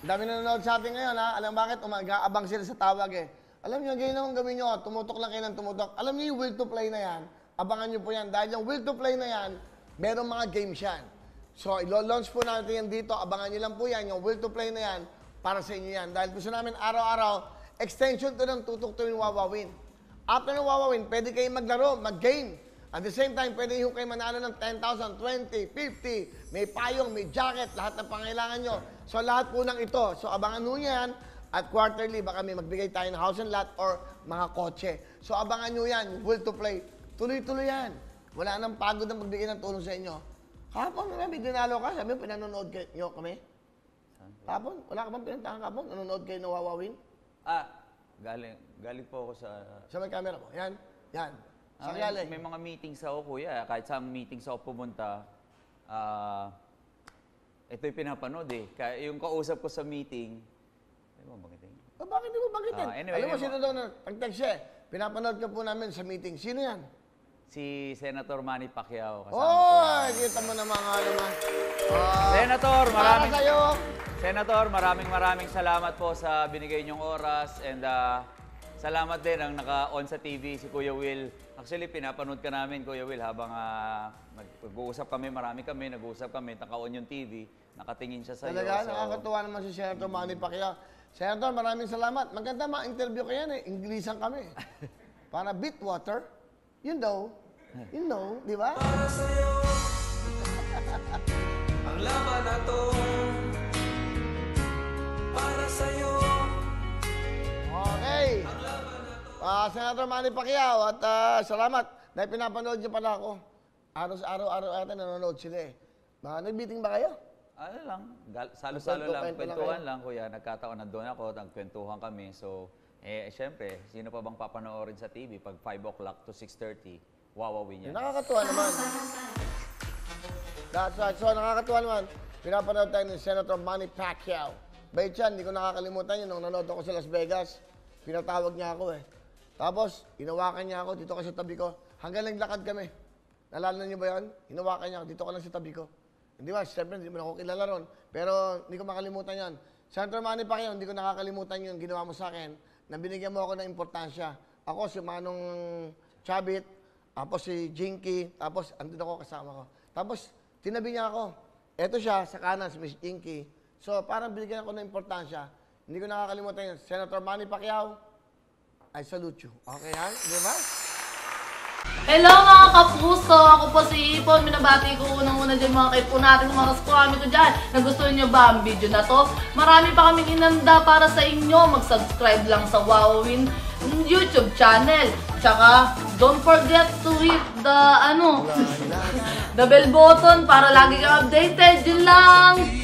Dami na nanonood sa atin ngayon, ha? Alam bakit? Umaga-abang sila sa tawag, eh. Alam niyo, ganyan naman gawin niyo. Tumutok lang kayo ng tumutok. Alam niyo yung will to play na yan? Abangan niyo po yan. Dahil yung will to play na yan, merong mga games yan. So, ilo-launch po natin yan dito. Abangan niyo lang po yan. Yung will to play na yan, para sa inyo yan. Dahil gusto namin araw-araw, extension to ng tutok to yung wawawin. After ng wawawin, pwede kayo maglaro, mag-game. At the same time, pwede yung kayo manalo ng 10,000, 20, 50, may payong, may jacket, lahat ng pangailangan nyo. So, lahat po ng ito. So, abangan nyo yan. At quarterly, baka may magbigay tayo ng house and lot or mga kotse. So, abangan nyo yan. Will to play. Tuloy-tuloy yan. Wala nang pagod na magbigay ng tulong sa inyo. Kapon, may dinalo ka. Sabi mo, pinanonood nyo kami. Kapon, wala ka bang pinantahan kapon? Nanonood kayo ng wawawin? Galing po ako sa... Sa may camera mo. Yan. Yan. Saan galing? May mga meetings ako, kuya. Kahit sa meetings ako pumunta, ito yung pinapanood eh. Yung kausap ko sa meeting, ay mo bagitin? Bakit di mo bagitin? Anyway, alam mo, sino daw na tag-text siya? Pinapanood ka po namin sa meeting. Sino yan? Si Senator Manny Pacquiao. Oh, kita mo naman nga naman. Senator, Para sa'yo. Senator, maraming salamat po sa binigay niyong oras and salamat din ang naka-on sa TV si Kuya Will. Actually, pinapanood ka namin, Kuya Will, habang nag-uusap kami, nag-uusap kami, naka-on yung TV, nakatingin siya sa iyo. Talaga, nakakatuwa naman si Senator Manny Pacquiao. Senator, maraming salamat. Maganda ma-interview ko yan eh. Inglesan kami. Para Bitwater. You know, di ba? Para sa'yo, ang laban na to. Para sa'yo. Okay. Senator Manny Pacquiao, at salamat dahil pinapanood niyo pala ako. Araw-araw ata nanonood sila eh. Nag-meeting ba kayo? Ano lang, salo-salo lang, Kwento lang kwentuhan lang, kuya. Nagkataon na doon ako, nagkwentuhan kami. So, syempre, sino pa bang papanoorin sa TV pag 5 o'clock to 6:30, wawawin yan. Nakakatuwa naman. That's right. So, nakakatuwa naman. Pinapanood tayo ni Senator Manny Pacquiao. Bayit yan, hindi ko nakakalimutan yun. Nung nanood ako sa Las Vegas, pinatawag niya ako eh. Tapos, hinawakan niya ako, dito ka sa tabi ko. Hanggang naglakad kami. Nalala niyo ba yun? Hinawakan niya ako, dito ka lang sa tabi ko. Hindi ba? Siyempre, hindi mo na ako kilala ron. Pero, hindi ko makalimutan yan. Senator Manny Pacquiao, hindi ko nakakalimutan yun. Ginawa mo sa akin na binigyan mo ako ng importansya. Ako, si Manong Chabit, tapos si Jinky, tapos andun ako kasama ko. Tapos, tinabi niya ako. Eto siya, sa kanan, si Miss Jinky. So, parang binigyan ako ng importansya. Hindi ko nakakalimutan yun. Senator Manny Pacquiao, I salute you. Okay, ha? Di ba? Hello mga kapuso! Ako po si Ipon. Minabati ko unang-una dyan mga kaipo natin, mga kaskwami ko dyan. Nagustuhan nyo ba ang video na to? Marami pa kaming inanda para sa inyo. Mag-subscribe lang sa Wowin YouTube channel. Tsaka, don't forget to hit the, the bell button para lagi kang updated. Yun lang!